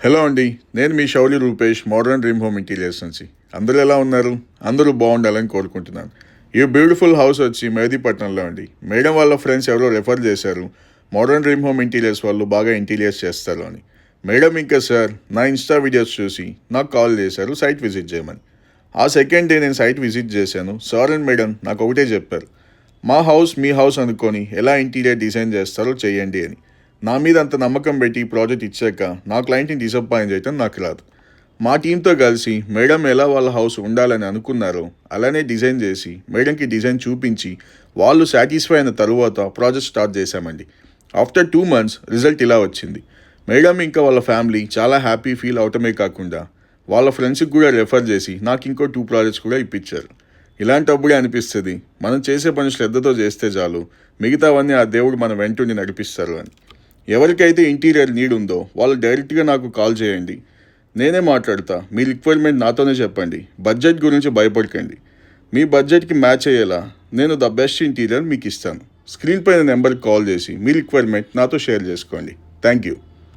Hello అండి, నేను మీ Shaurya Rupesh, modern dream home interiors నుంచి. అందరూ ఎలా ఉన్నారు? అందరూ బాగుండాలని కోరుకుంటున్నాను. ఈ బ్యూటిఫుల్ హౌస్ వచ్చి మెహదీపట్నంలో అండి. మేడం వాళ్ళ ఫ్రెండ్స్ ఎవరో రెఫర్ చేశారు, మోడర్న్ డ్రీమ్ హోమ్ ఇంటీరియర్స్ వాళ్ళు బాగా ఇంటీరియర్స్ చేస్తారు అని. మేడం ఇంకా సార్ నా ఇన్స్టా వీడియోస్ చూసి నాకు కాల్ చేశారు సైట్ విజిట్ చేయమని. ఆ సెకండ్ డే నేను సైట్ విజిట్ చేశాను. సార్ అండ్ మేడం నాకు ఒకటే చెప్పారు, మా హౌస్ మీ హౌస్ అనుకొని ఎలా ఇంటీరియర్ డిజైన్ చేస్తారో చేయండి అని. నా మీద అంత నమ్మకం పెట్టి ఈ ప్రాజెక్ట్ ఇచ్చాక నా క్లయింట్ని డిసప్పాయింట్ చేయటం నాకు రాదు. మా టీంతో కలిసి మేడం ఎలా వాళ్ళ హౌస్ ఉండాలని అనుకున్నారో అలానే డిజైన్ చేసి మేడంకి డిజైన్ చూపించి వాళ్ళు సాటిస్ఫై అయిన తరువాత ప్రాజెక్ట్ స్టార్ట్ చేశామండి. ఆఫ్టర్ 2 months రిజల్ట్ ఇలా వచ్చింది. మేడం ఇంకా వాళ్ళ ఫ్యామిలీ చాలా హ్యాపీ ఫీల్ అవటమే కాకుండా వాళ్ళ ఫ్రెండ్స్కి కూడా రెఫర్ చేసి నాకు ఇంకో 2 ప్రాజెక్ట్స్ కూడా ఇప్పించారు. ఇలాంటప్పుడే అనిపిస్తుంది మనం చేసే పని శ్రద్ధతో చేస్తే చాలు, మిగతావన్నీ ఆ దేవుడు మన వెంటుండి నడిపిస్తారు అని. ఎవరికైతే ఇంటీరియర్ నీడ్ ఉందో వాళ్ళు డైరెక్ట్గా నాకు కాల్ చేయండి, నేనే మాట్లాడతా. మీ రిక్వైర్మెంట్ నాతోనే చెప్పండి. బడ్జెట్ గురించి భయపడకండి. మీ బడ్జెట్కి మ్యాచ్ అయ్యేలా నేను ద బెస్ట్ ఇంటీరియర్ మీకు ఇస్తాను. స్క్రీన్ పైన నెంబర్కి కాల్ చేసి మీ రిక్వైర్మెంట్ నాతో షేర్ చేసుకోండి. Thank you.